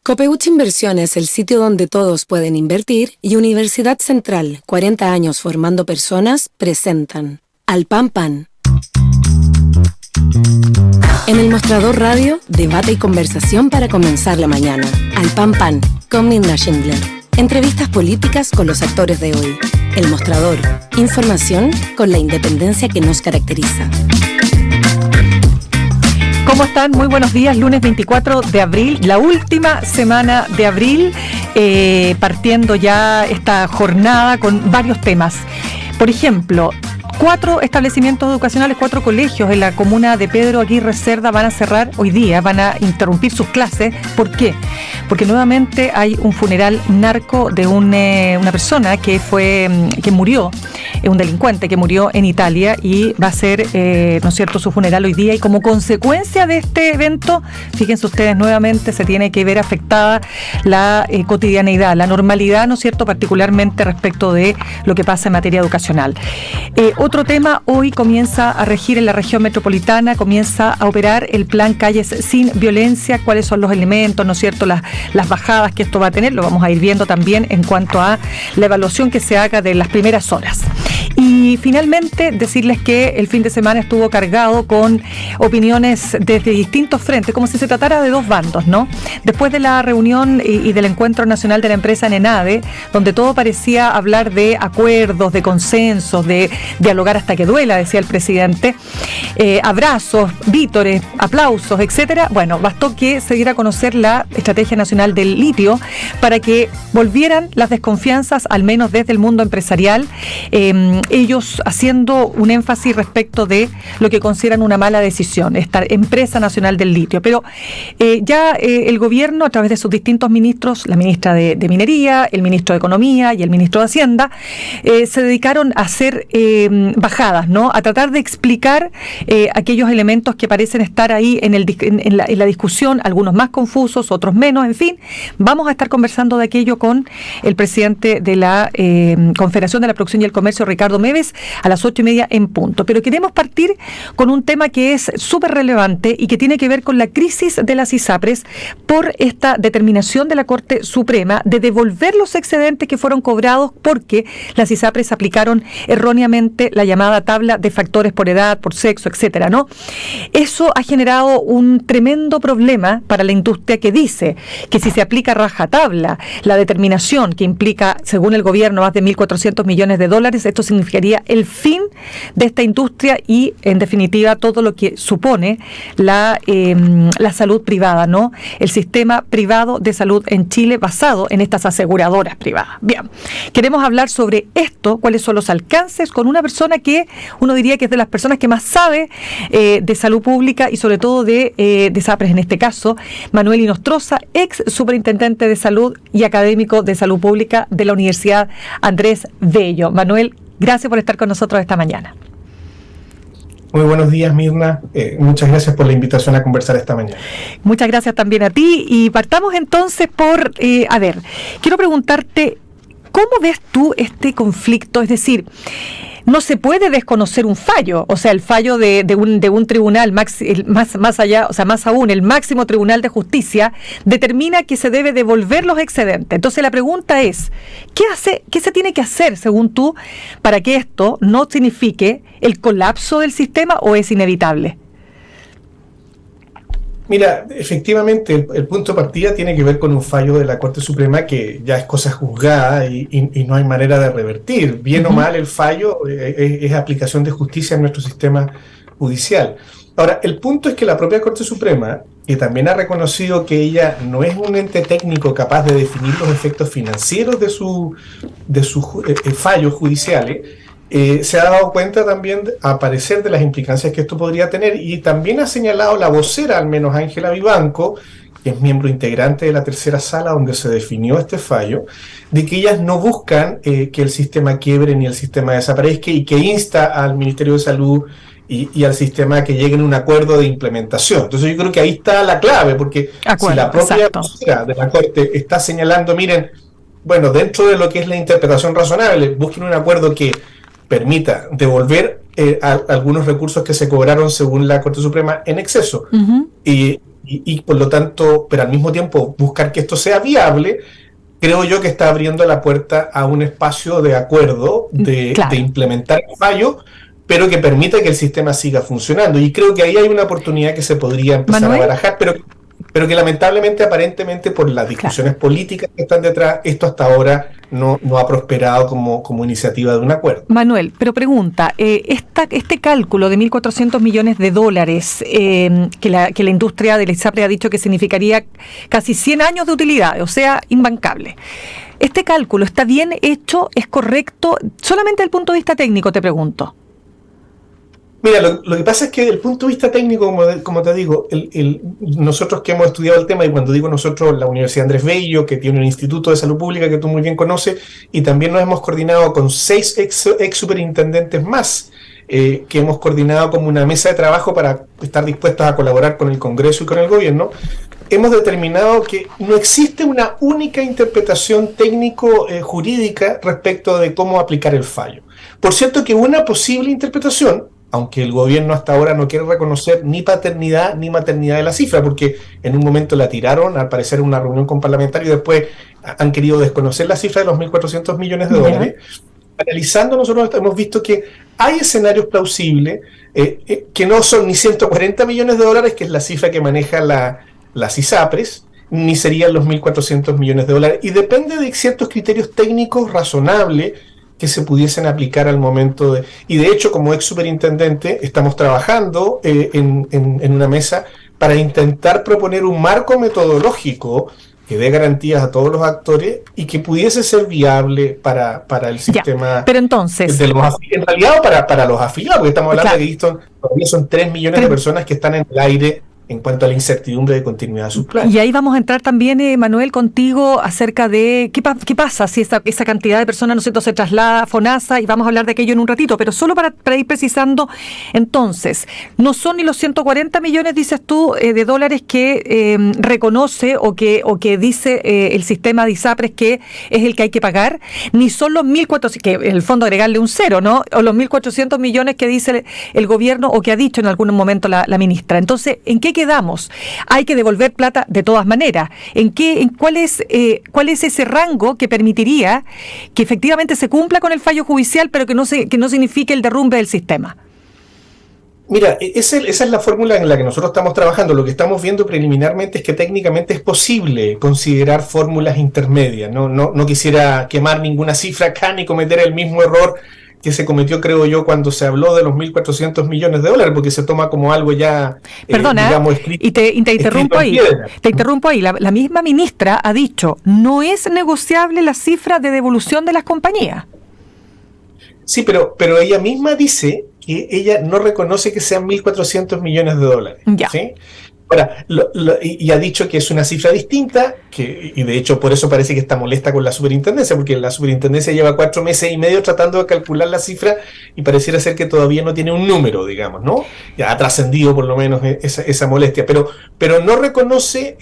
Copeuch Inversiones, el sitio donde todos pueden invertir, y Universidad Central, 40 años formando personas, presentan Al Pan Pan. En el Mostrador Radio, debate y conversación para comenzar la mañana. Al Pan Pan, con Mirna Schindler. Entrevistas políticas con los actores de hoy. El Mostrador, información con la independencia que nos caracteriza. ¿Cómo están? Muy buenos días, lunes 24 de abril, la última semana de abril, partiendo ya esta jornada con varios temas. Por ejemplo, 4 establecimientos educacionales, 4 colegios en la comuna de Pedro Aguirre Cerda van a cerrar hoy día, van a interrumpir sus clases. ¿Por qué? Porque nuevamente hay un funeral narco de una persona que murió, un delincuente que murió en Italia, y va a ser, ¿no es cierto?, su funeral hoy día, y como consecuencia de este evento, fíjense ustedes, nuevamente se tiene que ver afectada la cotidianeidad, la normalidad, ¿no es cierto?, particularmente respecto de lo que pasa en materia educacional. Otro tema, hoy comienza a regir en la región metropolitana, comienza a operar el plan Calles Sin Violencia. ¿Cuáles son los elementos, no es cierto?, las bajadas que esto va a tener? Lo vamos a ir viendo también en cuanto a la evaluación que se haga de las primeras horas. Y finalmente decirles que el fin de semana estuvo cargado con opiniones desde distintos frentes, como si se tratara de dos bandos, ¿no? Después de la reunión y del encuentro nacional de la empresa en ENADE, donde todo parecía hablar de acuerdos, de consensos, de dialogar hasta que duela, decía el presidente, abrazos, vítores, aplausos, etcétera. Bueno, bastó que se diera a conocer la Estrategia Nacional del Litio para que volvieran las desconfianzas, al menos desde el mundo empresarial, ellos haciendo un énfasis respecto de lo que consideran una mala decisión, esta Empresa Nacional del Litio. Pero el gobierno, a través de sus distintos ministros, la ministra de Minería, el ministro de Economía y el ministro de Hacienda, se dedicaron a hacer bajadas, ¿no?, a tratar de explicar aquellos elementos que parecen estar ahí en la discusión, algunos más confusos, otros menos, en fin. Vamos a estar conversando de aquello con el presidente de la Confederación de la Producción y el Comercio, Ricardo Meves, a las 8:30 en punto. Pero queremos partir con un tema que es súper relevante y que tiene que ver con la crisis de las ISAPRES por esta determinación de la Corte Suprema de devolver los excedentes que fueron cobrados porque las ISAPRES aplicaron erróneamente la llamada tabla de factores por edad, por sexo, etcétera, ¿no? Eso ha generado un tremendo problema para la industria, que dice que si se aplica rajatabla la determinación que implica, según el gobierno, más de 1.400 millones de dólares, esto significaría el fin de esta industria y, en definitiva, todo lo que supone la salud privada, ¿no? El sistema privado de salud en Chile basado en estas aseguradoras privadas. Bien, queremos hablar sobre esto, cuáles son los alcances, con una persona que uno diría que es de las personas que más sabe de salud pública y sobre todo de ISAPRES en este caso, Manuel Inostroza, ex superintendente de salud y académico de salud pública de la Universidad Andrés Bello. Manuel, gracias por estar con nosotros esta mañana. Muy buenos días, Mirna. Muchas gracias por la invitación a conversar esta mañana. Muchas gracias también a ti. Y partamos entonces por, quiero preguntarte, ¿cómo ves tú este conflicto? Es decir, no se puede desconocer un fallo, o sea, el fallo de un tribunal, más allá, o sea, más aún, el máximo tribunal de justicia determina que se debe devolver los excedentes. Entonces la pregunta es, ¿qué se tiene que hacer, según tú, para que esto no signifique el colapso del sistema, o es inevitable? Mira, efectivamente, el punto de partida tiene que ver con un fallo de la Corte Suprema que ya es cosa juzgada y no hay manera de revertir. Bien o mal, el fallo es aplicación de justicia en nuestro sistema judicial. Ahora, el punto es que la propia Corte Suprema, que también ha reconocido que ella no es un ente técnico capaz de definir los efectos financieros de sus fallos judiciales, se ha dado cuenta también, a parecer, de las implicancias que esto podría tener, y también ha señalado la vocera, al menos Ángela Vivanco, que es miembro integrante de la tercera sala donde se definió este fallo, de que ellas no buscan que el sistema quiebre ni el sistema desaparezca, y que insta al Ministerio de Salud y al sistema a que lleguen a un acuerdo de implementación. Entonces yo creo que ahí está la clave, porque si la propia vocera de la Corte está señalando, miren, bueno, dentro de lo que es la interpretación razonable, busquen un acuerdo que permita devolver algunos recursos que se cobraron según la Corte Suprema en exceso. Y y por lo tanto, pero al mismo tiempo buscar que esto sea viable, creo yo que está abriendo la puerta a un espacio de acuerdo, de implementar el fallo, pero que permita que el sistema siga funcionando. Y creo que ahí hay una oportunidad que se podría empezar a barajar, pero que lamentablemente, aparentemente, por las discusiones políticas que están detrás, esto hasta ahora no ha prosperado como iniciativa de un acuerdo. Manuel, pero pregunta, este cálculo de $1.400 millones que la industria del ISAPRE ha dicho que significaría casi 100 años de utilidad, o sea, imbancable. ¿Este cálculo está bien hecho, es correcto? Solamente desde el punto de vista técnico te pregunto. Mira, lo que pasa es que desde el punto de vista técnico, como te digo, nosotros que hemos estudiado el tema, y cuando digo nosotros, la Universidad Andrés Bello, que tiene un instituto de salud pública que tú muy bien conoces, y también nos hemos coordinado con 6 ex superintendentes más, que hemos coordinado como una mesa de trabajo para estar dispuestos a colaborar con el Congreso y con el gobierno. Hemos determinado que no existe una única interpretación técnico-jurídica respecto de cómo aplicar el fallo. Por cierto que una posible interpretación, aunque el gobierno hasta ahora no quiere reconocer ni paternidad ni maternidad de la cifra, porque en un momento la tiraron, al parecer en una reunión con parlamentarios, y después han querido desconocer la cifra de los $1.400 millones. Analizando, nosotros hemos visto que hay escenarios plausibles, que no son ni $140 millones, que es la cifra que maneja las ISAPRES, ni serían los $1.400 millones, y depende de ciertos criterios técnicos razonables que se pudiesen aplicar al momento de... Y de hecho, como ex superintendente, estamos trabajando en una mesa para intentar proponer un marco metodológico que dé garantías a todos los actores y que pudiese ser viable para el sistema. Pero entonces... en realidad para los afiliados, porque estamos hablando de que todavía son 3 millones de personas que están en el aire en cuanto a la incertidumbre de continuidad de sus planes. Y ahí vamos a entrar también, Manuel, contigo acerca de qué pasa si esa cantidad de personas, ¿no es cierto?, se traslada a FONASA, y vamos a hablar de aquello en un ratito, pero solo para ir precisando, entonces, no son ni los 140 millones, dices tú, de dólares que reconoce o que dice el sistema de ISAPRES que es el que hay que pagar, ni son los 1.400, que en el fondo agregarle un cero, ¿no?, o los 1.400 millones que dice el gobierno o que ha dicho en algún momento la ministra. Entonces, ¿en qué quedamos? Hay que devolver plata de todas maneras. ¿Cuál es ese rango que permitiría que efectivamente se cumpla con el fallo judicial, pero que no signifique el derrumbe del sistema? Mira, esa es la fórmula en la que nosotros estamos trabajando. Lo que estamos viendo preliminarmente es que técnicamente es posible considerar fórmulas intermedias. No quisiera quemar ninguna cifra acá ni cometer el mismo error que se cometió, creo yo, cuando se habló de los $1.400 millones, porque se toma como algo ya, digamos, escrito. Y te interrumpo ahí. Te interrumpo ahí. La misma ministra ha dicho, no es negociable la cifra de devolución de las compañías. Sí, pero ella misma dice que ella no reconoce que sean $1.400 millones. Ya. ¿Sí? Ahora, y ha dicho que es una cifra distinta, y de hecho por eso parece que está molesta con la superintendencia, porque la superintendencia lleva 4 meses y medio tratando de calcular la cifra y pareciera ser que todavía no tiene un número, digamos, ¿no? Ya ha trascendido por lo menos esa molestia, pero no reconoce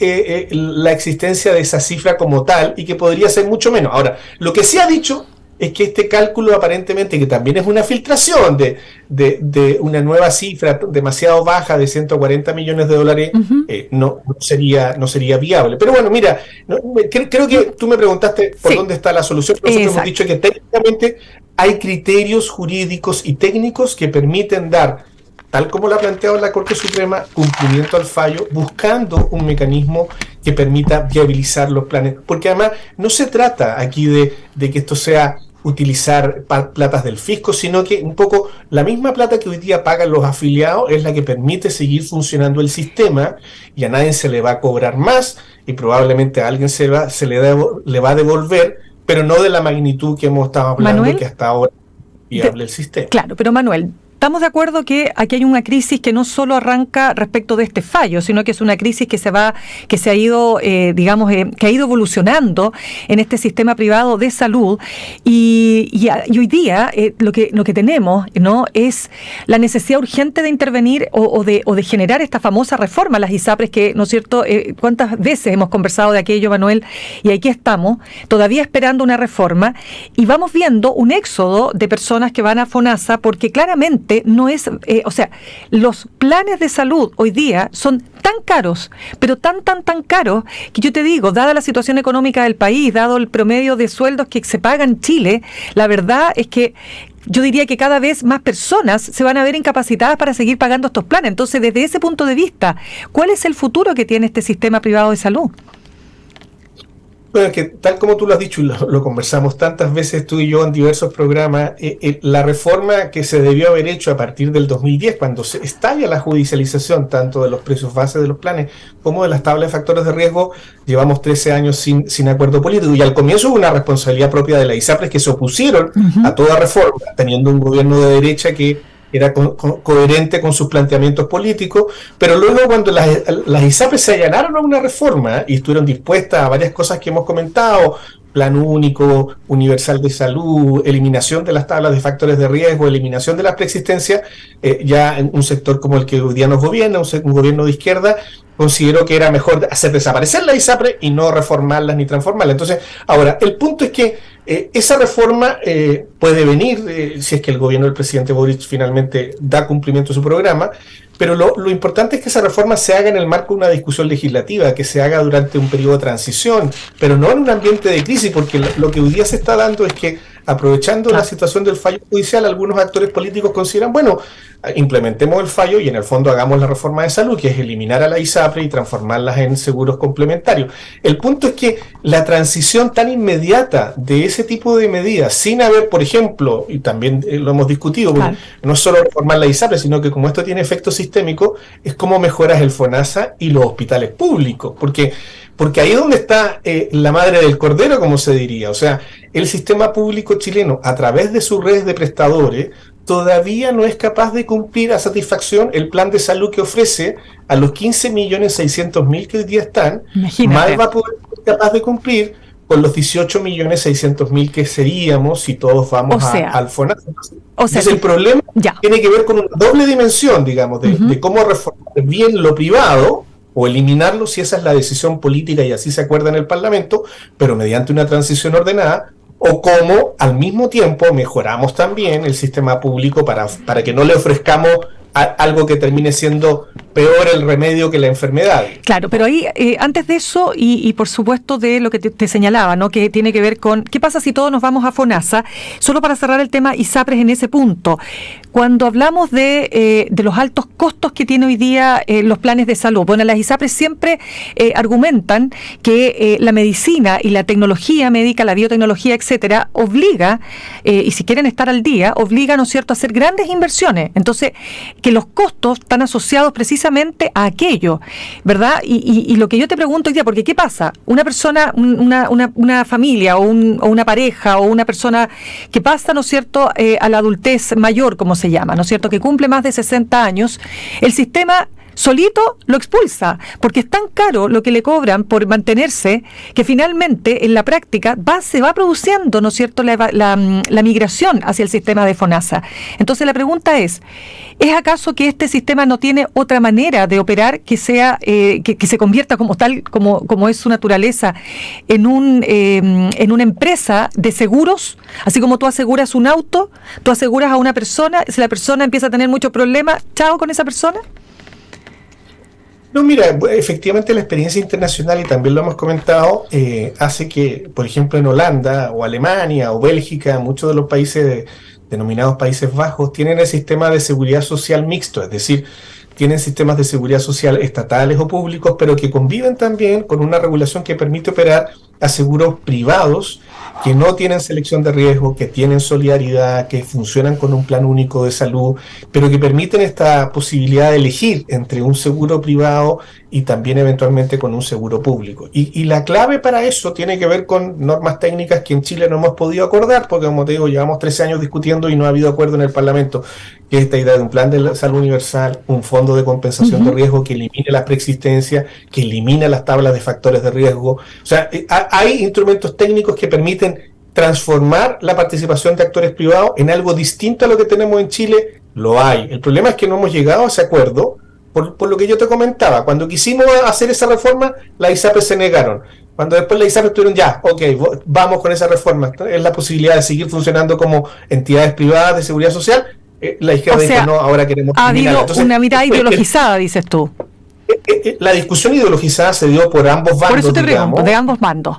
la existencia de esa cifra como tal y que podría ser mucho menos. Ahora, lo que sí ha dicho es que este cálculo aparentemente, que también es una filtración de una nueva cifra demasiado baja de $140 millones, no sería viable. Pero bueno, mira, creo que tú me preguntaste por dónde está la solución. Nosotros hemos dicho que técnicamente hay criterios jurídicos y técnicos que permiten dar, tal como lo ha planteado la Corte Suprema, cumplimiento al fallo, buscando un mecanismo que permita viabilizar los planes. Porque además no se trata aquí de que esto sea utilizar platas del fisco, sino que un poco la misma plata que hoy día pagan los afiliados es la que permite seguir funcionando el sistema, y a nadie se le va a cobrar más, y probablemente a alguien le va a devolver, pero no de la magnitud que hemos estado hablando, Manuel, que hasta ahora es viable el sistema. Claro, pero Manuel, estamos de acuerdo que aquí hay una crisis que no solo arranca respecto de este fallo, sino que es una crisis que ha ido evolucionando en este sistema privado de salud, y hoy día lo que tenemos, ¿no?, es la necesidad urgente de intervenir o de generar esta famosa reforma a las ISAPRES, que, ¿no es cierto?, cuántas veces hemos conversado de aquello, Manuel, y aquí estamos todavía esperando una reforma, y vamos viendo un éxodo de personas que van a FONASA porque claramente finalmente no es, o sea, los planes de salud hoy día son tan caros, pero tan caros, que yo te digo, dada la situación económica del país, dado el promedio de sueldos que se paga en Chile, la verdad es que yo diría que cada vez más personas se van a ver incapacitadas para seguir pagando estos planes. Entonces, desde ese punto de vista, ¿cuál es el futuro que tiene este sistema privado de salud? Bueno, que tal como tú lo has dicho y lo conversamos tantas veces tú y yo en diversos programas, la reforma que se debió haber hecho a partir del 2010, cuando se estalla la judicialización tanto de los precios base de los planes como de las tablas de factores de riesgo, llevamos 13 años sin acuerdo político, y al comienzo hubo una responsabilidad propia de la ISAPRES que se opusieron a toda reforma, teniendo un gobierno de derecha que era coherente con sus planteamientos políticos, pero luego cuando las ISAPRES se allanaron a una reforma y estuvieron dispuestas a varias cosas que hemos comentado, plan único, universal de salud, eliminación de las tablas de factores de riesgo, eliminación de la preexistencia, ya en un sector como el que hoy día nos gobierna, un gobierno de izquierda, consideró que era mejor hacer desaparecer la ISAPRES y no reformarlas ni transformarlas. Entonces, ahora, el punto es que esa reforma puede venir si es que el gobierno del presidente Boric finalmente da cumplimiento a su programa, pero lo importante es que esa reforma se haga en el marco de una discusión legislativa, que se haga durante un periodo de transición, pero no en un ambiente de crisis, porque lo que hoy día se está dando es que, aprovechando la situación del fallo judicial, algunos actores políticos consideran, bueno, implementemos el fallo y en el fondo hagamos la reforma de salud, que es eliminar a la ISAPRES y transformarlas en seguros complementarios. El punto es que la transición tan inmediata de ese tipo de medidas, sin haber, por ejemplo, y también lo hemos discutido, claro, no es solo reformar la ISAPRES, sino que como esto tiene efecto sistémico, es cómo mejoras el FONASA y los hospitales públicos, porque ahí es donde está la madre del cordero, como se diría. O sea, el sistema público chileno, a través de sus redes de prestadores, todavía no es capaz de cumplir a satisfacción el plan de salud que ofrece a los 15.600.000 que hoy día están. Imagínate. Más va a poder ser capaz de cumplir con los 18.600.000 que seríamos si todos vamos al FONASA. Entonces, el problema tiene que ver con una doble dimensión, digamos, de cómo reformar bien lo privado o eliminarlo si esa es la decisión política y así se acuerda en el Parlamento, pero mediante una transición ordenada, o cómo al mismo tiempo mejoramos también el sistema público para que no le ofrezcamos algo que termine siendo peor el remedio que la enfermedad. Claro, pero ahí, antes de eso, y por supuesto de lo que te señalaba, ¿no?, que tiene que ver con qué pasa si todos nos vamos a FONASA, solo para cerrar el tema ISAPRES en ese punto. Cuando hablamos de los altos costos que tiene hoy día los planes de salud, bueno, las ISAPRES siempre argumentan que la medicina y la tecnología médica, la biotecnología, etcétera, obliga, y si quieren estar al día, obliga, ¿no es cierto?, a hacer grandes inversiones. Entonces, que los costos están asociados precisamente a aquello, ¿verdad? Y lo que yo te pregunto hoy día, porque ¿qué pasa? Una persona, una familia o una pareja o una persona que pasa, ¿no es cierto?, a la adultez mayor, como se llama, ¿no es cierto?, que cumple más de 60 años, el sistema solito lo expulsa, porque es tan caro lo que le cobran por mantenerse, que finalmente en la práctica se va produciendo, ¿no es cierto?, la migración hacia el sistema de FONASA. Entonces la pregunta ¿es acaso que este sistema no tiene otra manera de operar que sea que se convierta como tal, como es su naturaleza, en una empresa de seguros? Así como tú aseguras un auto, tú aseguras a una persona, si la persona empieza a tener muchos problemas, chao con esa persona. No, mira, efectivamente la experiencia internacional, y también lo hemos comentado, hace que, por ejemplo, en Holanda o Alemania o Bélgica, muchos de los países denominados Países Bajos, tienen el sistema de seguridad social mixto, es decir, tienen sistemas de seguridad social estatales o públicos, pero que conviven también con una regulación que permite operar a seguros privados que no tienen selección de riesgo, que tienen solidaridad, que funcionan con un plan único de salud, pero que permiten esta posibilidad de elegir entre un seguro privado y también eventualmente con un seguro público. Y la clave para eso tiene que ver con normas técnicas que en Chile no hemos podido acordar, porque como te digo, llevamos 13 años discutiendo y no ha habido acuerdo en el Parlamento, que es esta idea de un plan de salud universal, un fondo de compensación de riesgo que elimine la preexistencia, que elimine las tablas de factores de riesgo. O sea, hay instrumentos técnicos que permiten transformar la participación de actores privados en algo distinto a lo que tenemos en Chile. Lo hay. El problema es que no hemos llegado a ese acuerdo, por lo que yo te comentaba. Cuando quisimos hacer esa reforma, las ISAPRES se negaron. Cuando después las ISAPRES estuvieron vamos con esa reforma. Es la posibilidad de seguir funcionando como entidades privadas de seguridad social. la izquierda dijo, no, ahora queremos ha habido Entonces, una mirada ideologizada, dices tú. La discusión ideologizada se dio por ambos bandos. Por eso te pregunto, de ambos bandos.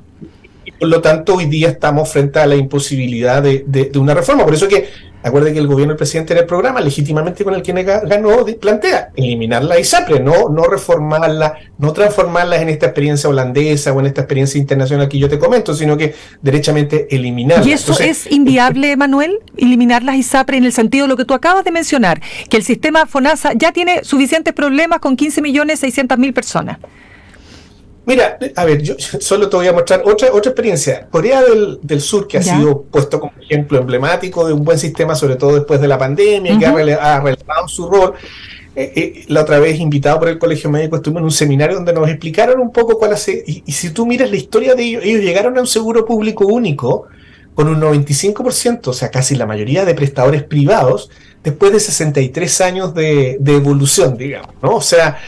Y por lo tanto, hoy día estamos frente a la imposibilidad de una reforma. Por eso que, acuérdense que el gobierno del presidente en el programa, legítimamente con el que ganó, plantea eliminar la ISAPRE, no reformarla, no transformarla en esta experiencia holandesa o en esta experiencia internacional que yo te comento, sino que derechamente eliminarla. ¿Y eso es inviable, Manuel? Eliminar las ISAPRE en el sentido de lo que tú acabas de mencionar, que el sistema FONASA ya tiene suficientes problemas con 15.600.000 personas. Mira, a ver, yo solo te voy a mostrar otra experiencia. Corea del Sur, que ha sido puesto como ejemplo emblemático de un buen sistema, sobre todo después de la pandemia, que ha relevado su rol. La otra vez, invitado por el Colegio Médico, estuvimos en un seminario donde nos explicaron un poco cuál hace. Y si tú miras la historia de ellos llegaron a un seguro público único con un 95%, o sea, casi la mayoría de prestadores privados, después de 63 años de evolución, digamos, ¿no? O sea,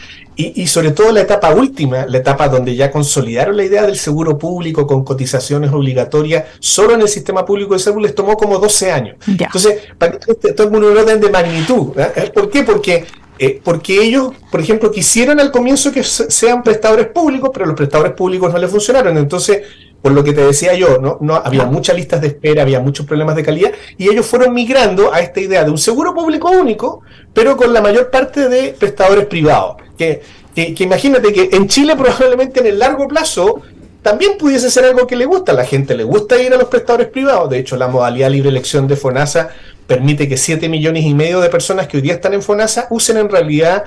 y sobre todo la etapa última, la etapa donde ya consolidaron la idea del seguro público con cotizaciones obligatorias solo en el sistema público de salud, les tomó como 12 años. Ya. Entonces, para que todo el mundo un orden de magnitud. ¿Por qué? Porque ellos, por ejemplo, quisieron al comienzo que sean prestadores públicos, pero los prestadores públicos no les funcionaron. Entonces, por lo que te decía yo, no había muchas listas de espera, había muchos problemas de calidad, y ellos fueron migrando a esta idea de un seguro público único, pero con la mayor parte de prestadores privados. Que imagínate que en Chile probablemente en el largo plazo también pudiese ser algo que le gusta. A la gente le gusta ir a los prestadores privados. De hecho, la modalidad libre elección de FONASA permite que 7,5 millones de personas que hoy día están en FONASA usen en realidad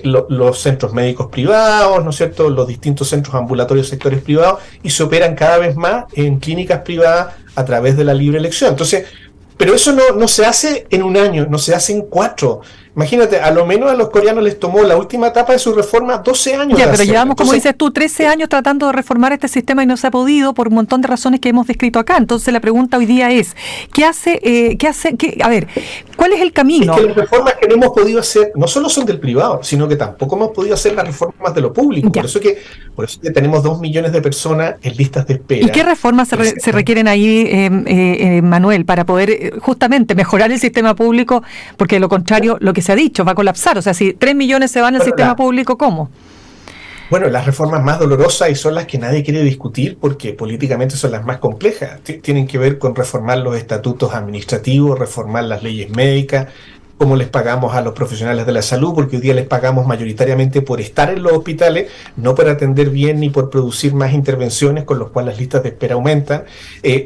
los centros médicos privados, ¿no es cierto?, los distintos centros ambulatorios, sectores privados, y se operan cada vez más en clínicas privadas a través de la libre elección. Entonces, pero eso no se hace en un año, no se hace en 4. Imagínate, a lo menos a los coreanos les tomó la última etapa de su reforma 12 años. Ya, pero llevamos, como dices tú, 13 años tratando de reformar este sistema y no se ha podido por un montón de razones que hemos descrito acá. Entonces la pregunta hoy día es, a ver, ¿cuál es el camino? Es que las reformas que no hemos podido hacer no solo son del privado, sino que tampoco hemos podido hacer las reformas de lo público. Por eso que tenemos 2 millones de personas en listas de espera. ¿Y qué reformas se requieren ahí, Manuel, para poder justamente mejorar el sistema público? Porque de lo contrario, lo que se ha dicho, va a colapsar. O sea, si 3 millones se van al sistema público, ¿cómo? Bueno, las reformas más dolorosas y son las que nadie quiere discutir porque políticamente son las más complejas. Tienen que ver con reformar los estatutos administrativos, reformar las leyes médicas, cómo les pagamos a los profesionales de la salud, porque hoy día les pagamos mayoritariamente por estar en los hospitales, no por atender bien ni por producir más intervenciones, con los cuales las listas de espera aumentan.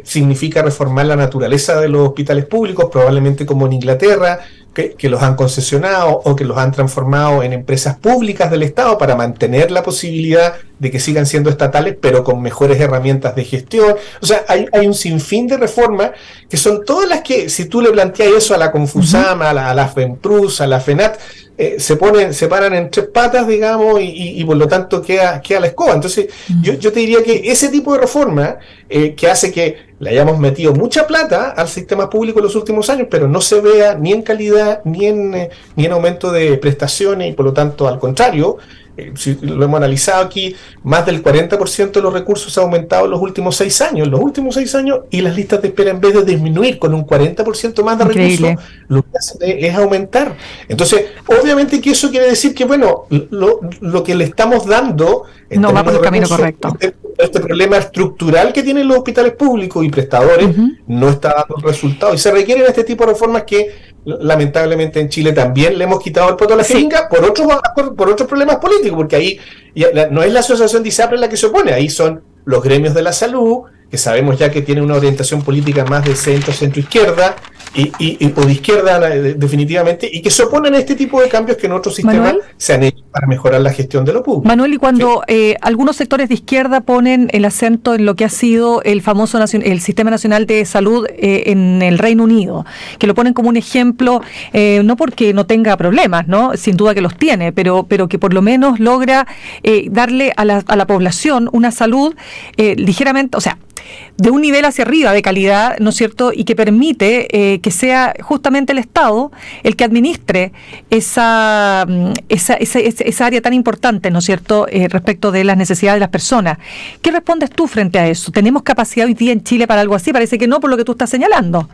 Significa reformar la naturaleza de los hospitales públicos, probablemente como en Inglaterra, que los han concesionado o que los han transformado en empresas públicas del Estado para mantener la posibilidad de que sigan siendo estatales, pero con mejores herramientas de gestión. O sea, hay un sinfín de reformas que son todas las que, si tú le planteas eso a la Confusama, a la FEMPRUS, a la FENAT, se paran en 3 patas, digamos, y por lo tanto queda la escoba. Entonces, yo te diría que ese tipo de reforma que hace que le hayamos metido mucha plata al sistema público en los últimos años, pero no se vea ni en calidad ni en aumento de prestaciones, y por lo tanto, al contrario, si lo hemos analizado aquí, más del 40% de los recursos se ha aumentado en los últimos 6 años. Y las listas de espera, en vez de disminuir con un 40% más de recursos, lo que hacen es aumentar. Entonces, obviamente que eso quiere decir que, bueno, lo que le estamos dando no va por el camino correcto. Este problema estructural que tienen los hospitales públicos y prestadores no está dando resultados. Y se requieren este tipo de reformas que lamentablemente en Chile también le hemos quitado el poto a la jeringa por otros problemas políticos, porque ahí no es la asociación de ISAPRE la que se opone, ahí son los gremios de la salud, que sabemos ya que tienen una orientación política más de centro-izquierda, o de izquierda definitivamente, y que se oponen a este tipo de cambios que en otros sistemas se han hecho para mejorar la gestión de lo público. Manuel, y cuando algunos sectores de izquierda ponen el acento en lo que ha sido el famoso el Sistema Nacional de Salud en el Reino Unido, que lo ponen como un ejemplo, no porque no tenga problemas, ¿no? Sin duda que los tiene, pero que por lo menos logra darle a la población una salud ligeramente, o sea, de un nivel hacia arriba de calidad, ¿no es cierto?, y que permite que sea justamente el Estado el que administre esa área tan importante, ¿no es cierto?, respecto de las necesidades de las personas. ¿Qué respondes tú frente a eso? ¿Tenemos capacidad hoy día en Chile para algo así? Parece que no, por lo que tú estás señalando.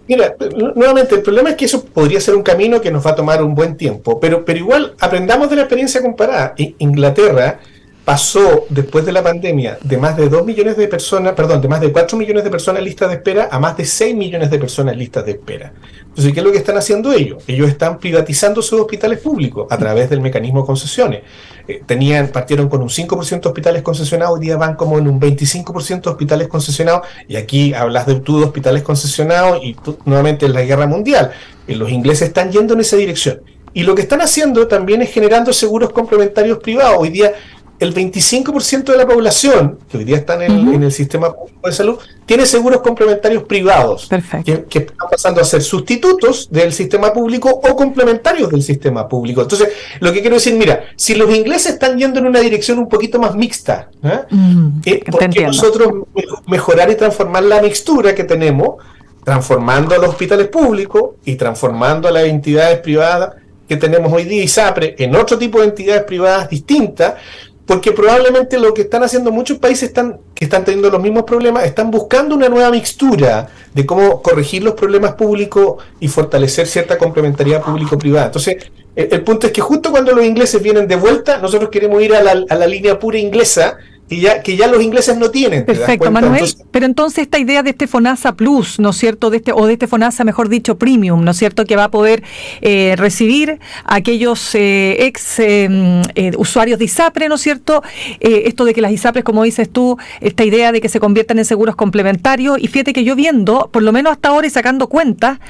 Mira, nuevamente, el problema es que eso podría ser un camino que nos va a tomar un buen tiempo, pero igual aprendamos de la experiencia comparada. Inglaterra pasó, después de la pandemia, de más de 2 millones de personas, perdón, de más de 4 millones de personas en listas de espera a más de 6 millones de personas en listas de espera. Entonces, ¿qué es lo que están haciendo ellos? Ellos están privatizando sus hospitales públicos a través del mecanismo de concesiones. Partieron con un 5% de hospitales concesionados, hoy día van como en un 25% de hospitales concesionados, y aquí hablas de hospitales concesionados y nuevamente en la guerra mundial. Los ingleses están yendo en esa dirección. Y lo que están haciendo también es generando seguros complementarios privados. Hoy día el 25% de la población, que hoy día están en el sistema público de salud, tiene seguros complementarios privados, que están pasando a ser sustitutos del sistema público o complementarios del sistema público. Entonces, lo que quiero decir, mira, si los ingleses están yendo en una dirección un poquito más mixta, ¿por qué nosotros mejorar y transformar la mixtura que tenemos, transformando a los hospitales públicos y transformando a las entidades privadas que tenemos hoy día, ISAPRE, en otro tipo de entidades privadas distintas? Porque probablemente lo que están haciendo muchos países que están teniendo los mismos problemas, están buscando una nueva mixtura de cómo corregir los problemas públicos y fortalecer cierta complementariedad público-privada. Entonces, el punto es que justo cuando los ingleses vienen de vuelta, nosotros queremos ir a la línea pura inglesa, que ya los ingleses no tienen. Perfecto, Manuel, pero entonces esta idea de este FONASA Plus, ¿no es cierto?, de este FONASA, mejor dicho, Premium, ¿no es cierto?, que va a poder recibir a aquellos usuarios de ISAPRE, ¿no es cierto?, esto de que las ISAPRES, como dices tú, esta idea de que se conviertan en seguros complementarios, y fíjate que yo viendo, por lo menos hasta ahora y sacando cuentas,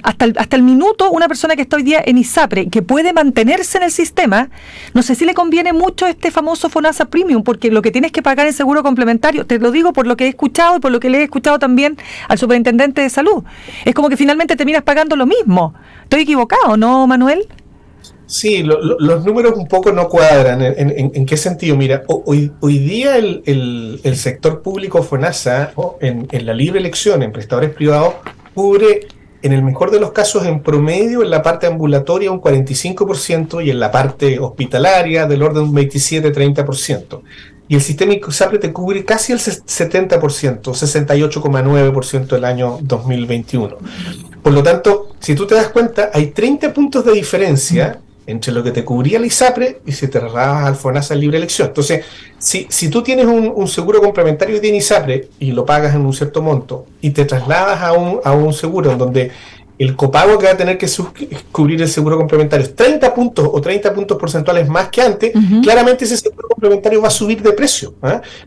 hasta el minuto, una persona que está hoy día en ISAPRE, que puede mantenerse en el sistema, no sé si le conviene mucho este famoso FONASA Premium, porque lo que tienes que pagar en seguro complementario, te lo digo por lo que he escuchado y por lo que le he escuchado también al superintendente de salud, es como que finalmente terminas pagando lo mismo. ¿Estoy equivocado, no, Manuel? Sí, los números un poco no cuadran. ¿En qué sentido? Mira, hoy día el sector público FONASA, en la libre elección, en prestadores privados, cubre, en el mejor de los casos, en promedio, en la parte ambulatoria un 45% y en la parte hospitalaria del orden de un 27-30%. Y el sistema ISAPRE te cubre casi el 70%, 68,9% el año 2021. Por lo tanto, si tú te das cuenta, hay 30 puntos de diferencia entre lo que te cubría el ISAPRE y si te trasladabas al FONASA en libre elección. Entonces, si tú tienes un seguro complementario de ISAPRE y lo pagas en un cierto monto y te trasladas a un seguro en donde el copago que va a tener que cubrir el seguro complementario es 30 puntos o 30 puntos porcentuales más que antes, claramente ese seguro complementario va a subir de precio.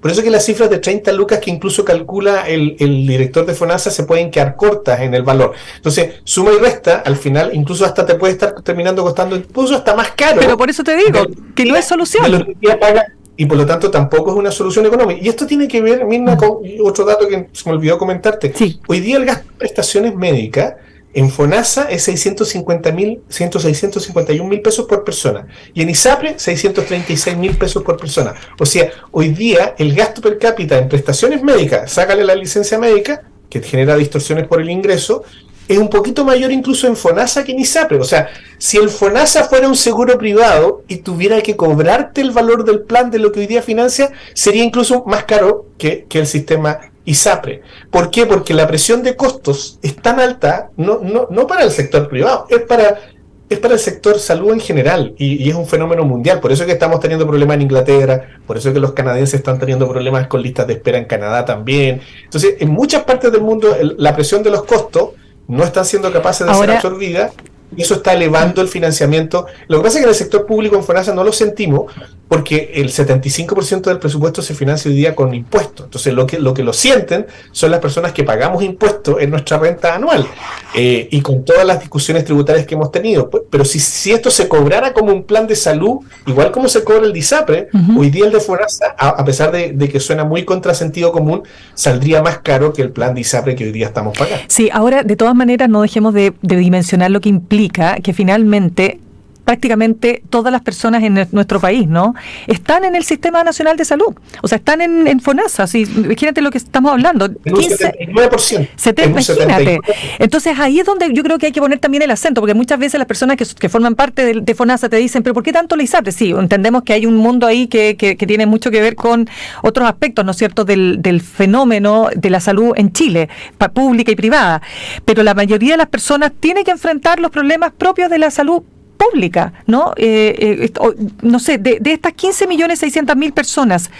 Por eso que las cifras de 30 lucas que incluso calcula el director de FONASA se pueden quedar cortas en el valor. Entonces, suma y resta, al final incluso hasta te puede estar terminando costando incluso hasta más caro. Pero por eso te digo, que no es solución. Y por lo tanto tampoco es una solución económica. Y esto tiene que ver, Mirna, con otro dato que se me olvidó comentarte. Sí. Hoy día el gasto de prestaciones médicas en FONASA es 651 mil pesos por persona. Y en ISAPRE, 636 mil pesos por persona. O sea, hoy día el gasto per cápita en prestaciones médicas, sácale la licencia médica, que genera distorsiones por el ingreso, es un poquito mayor incluso en FONASA que en ISAPRE. O sea, si el FONASA fuera un seguro privado y tuviera que cobrarte el valor del plan de lo que hoy día financia, sería incluso más caro que el sistema ISAPRE. ¿Por qué? Porque la presión de costos es tan alta, no para el sector privado, es para el sector salud en general, y es un fenómeno mundial. Por eso es que estamos teniendo problemas en Inglaterra, por eso es que los canadienses están teniendo problemas con listas de espera en Canadá también. Entonces, en muchas partes del mundo, la presión de los costos no están siendo capaces de ser absorbidas, y eso está elevando el financiamiento. Lo que pasa es que en el sector público en FONASA no lo sentimos, porque el 75% del presupuesto se financia hoy día con impuestos. Entonces lo que lo sienten son las personas que pagamos impuestos en nuestra renta anual, y con todas las discusiones tributarias que hemos tenido. Pero si esto se cobrara como un plan de salud, igual como se cobra el de ISAPRE, hoy día el de FONASA, a pesar de que suena muy contrasentido común, saldría más caro que el plan de ISAPRE que hoy día estamos pagando. Sí, ahora de todas maneras no dejemos de dimensionar lo que implica que finalmente prácticamente todas las personas en nuestro país, ¿no? Están en el Sistema Nacional de Salud, o sea, están en FONASA, imagínate lo que estamos hablando. En un 79%. Imagínate. Entonces ahí es donde yo creo que hay que poner también el acento, porque muchas veces las personas que forman parte de FONASA te dicen, pero ¿por qué tanto la ISAPRE? Sí, entendemos que hay un mundo ahí que tiene mucho que ver con otros aspectos, ¿no es cierto?, del fenómeno de la salud en Chile, pública y privada, pero la mayoría de las personas tiene que enfrentar los problemas propios de la salud pública, ¿no? No sé, de estas 15.600.000 personas,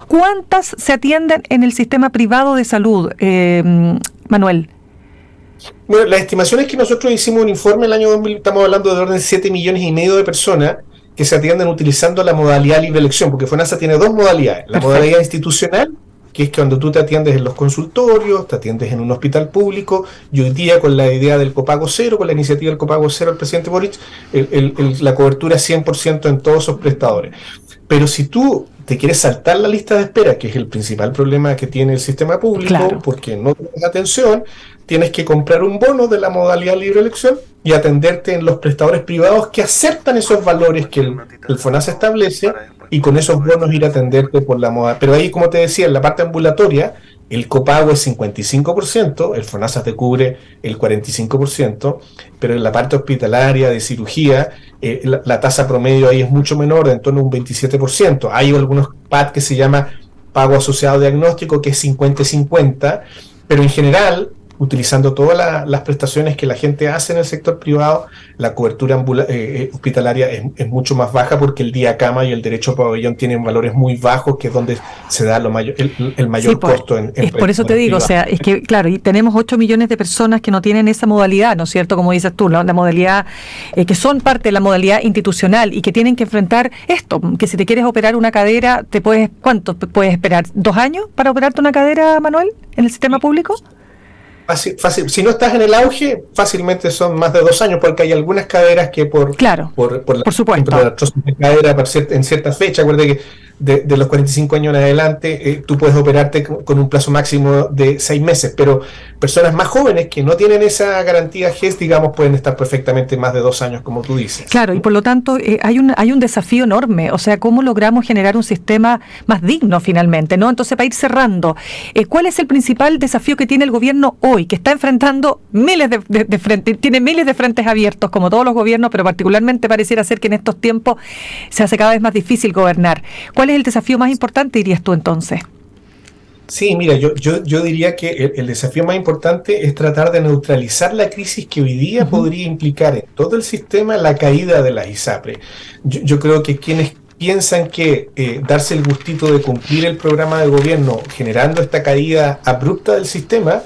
¿cuántas se atienden en el sistema privado de salud, Manuel? Bueno, la estimación es que nosotros hicimos un informe el año 2000, estamos hablando de orden de 7,5 millones de personas que se atienden utilizando la modalidad libre elección, porque FONASA tiene dos modalidades, la modalidad institucional, que es cuando tú te atiendes en los consultorios, te atiendes en un hospital público, y hoy día con la idea del copago cero, con la iniciativa del copago cero del presidente Boric, la cobertura es 100% en todos esos prestadores. Pero si tú te quieres saltar la lista de espera, que es el principal problema que tiene el sistema público, claro, porque no tienes atención, tienes que comprar un bono de la modalidad libre elección y atenderte en los prestadores privados que aceptan esos valores que el FONASA establece, y con esos bonos ir a atenderte por la moda. Pero ahí, como te decía, en la parte ambulatoria, el copago es 55%, el FONASA te cubre el 45%, pero en la parte hospitalaria de cirugía, la tasa promedio ahí es mucho menor, de en torno a un 27%. Hay algunos PAD que se llama pago asociado diagnóstico, que es 50-50, pero en general, utilizando todas las prestaciones que la gente hace en el sector privado, la cobertura hospitalaria es mucho más baja, porque el día cama y el derecho a pabellón tienen valores muy bajos, que es donde se da el mayor costo en es por eso te digo, privado. O sea, es que claro, y tenemos 8 millones de personas que no tienen esa modalidad, ¿no es cierto? Como dices tú, la modalidad, que son parte de la modalidad institucional y que tienen que enfrentar esto, que si te quieres operar una cadera, ¿cuánto puedes esperar? ¿2 años para operarte una cadera, Manuel, en el sistema público? Fácil. Si no estás en el auge, fácilmente son más de 2 años, porque hay algunas caderas que por supuesto, la artrosis de cadera en cierta fecha, acuérdate que de los 45 años en adelante, tú puedes operarte con un plazo máximo de 6 meses, pero personas más jóvenes que no tienen esa garantía GES, digamos, pueden estar perfectamente más de 2 años, como tú dices. Claro, y por lo tanto hay un desafío enorme, o sea, ¿cómo logramos generar un sistema más digno finalmente, ¿no? Entonces, para ir cerrando, ¿cuál es el principal desafío que tiene el gobierno hoy, que está enfrentando miles de frentes, tiene miles de frentes abiertos, como todos los gobiernos, pero particularmente pareciera ser que en estos tiempos se hace cada vez más difícil gobernar? ¿Cuál es el desafío más importante, dirías tú, entonces? Sí, mira, yo diría que el desafío más importante es tratar de neutralizar la crisis que hoy día podría implicar en todo el sistema la caída de la ISAPRE. Yo creo que quienes piensan que darse el gustito de cumplir el programa de gobierno generando esta caída abrupta del sistema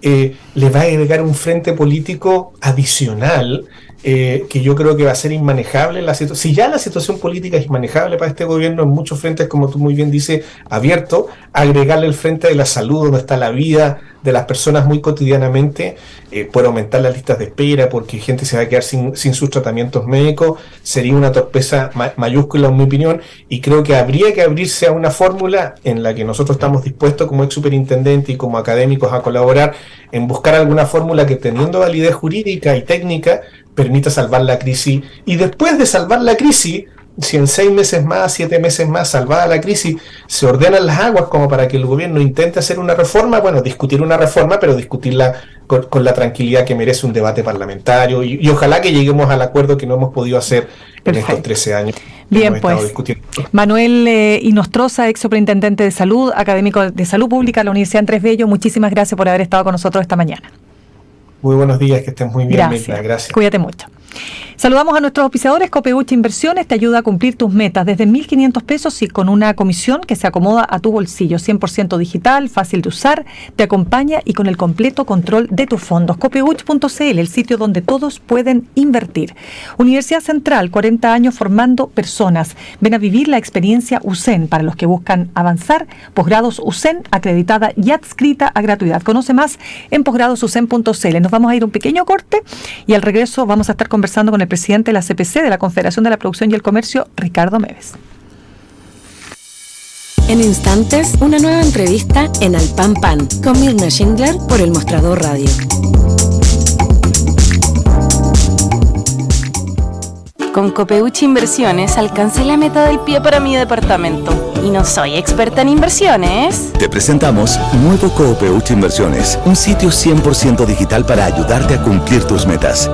le va a agregar un frente político adicional que yo creo que va a ser inmanejable. Si ya la situación política es inmanejable para este gobierno en muchos frentes, como tú muy bien dices, abierto, agregarle el frente de la salud, donde está la vida de las personas muy cotidianamente, puede aumentar las listas de espera, porque gente se va a quedar sin sus tratamientos médicos, sería una torpeza mayúscula en mi opinión, y creo que habría que abrirse a una fórmula en la que nosotros estamos dispuestos como ex superintendente y como académicos a colaborar en buscar alguna fórmula que, teniendo validez jurídica y técnica, permita salvar la crisis, y después de salvar la crisis, si en 6 meses más, 7 meses más, salvada la crisis, se ordenan las aguas como para que el gobierno intente hacer una reforma, bueno, discutir una reforma, pero discutirla con la tranquilidad que merece un debate parlamentario, y ojalá que lleguemos al acuerdo que no hemos podido hacer en estos 13 años. Bien, pues, Manuel Inostroza, ex superintendente de salud, académico de salud pública de la Universidad Andrés Bello, muchísimas gracias por haber estado con nosotros esta mañana. Muy buenos días, que estén muy bien, Mirna, gracias. Cuídate mucho. Saludamos a nuestros auspiciadores. Copeuch Inversiones te ayuda a cumplir tus metas desde 1.500 pesos y con una comisión que se acomoda a tu bolsillo. 100% digital, fácil de usar, te acompaña y con el completo control de tus fondos. Copeuch.cl, el sitio donde todos pueden invertir. Universidad Central, 40 años formando personas. Ven a vivir la experiencia USEN para los que buscan avanzar. Posgrados USEN, acreditada y adscrita a gratuidad. Conoce más en posgradosusen.cl. Nos vamos a ir un pequeño corte y al regreso vamos a estar conversando con el presidente de la CPC, de la Confederación de la Producción y el Comercio, Ricardo Meves. En instantes, una nueva entrevista en Al Pan Pan con Mirna Schindler por El Mostrador Radio. Con Copeuchi Inversiones alcancé la meta del pie para mi departamento. Y no soy experta en inversiones. Te presentamos Nuevo Copeuchi Inversiones, un sitio 100% digital para ayudarte a cumplir tus metas.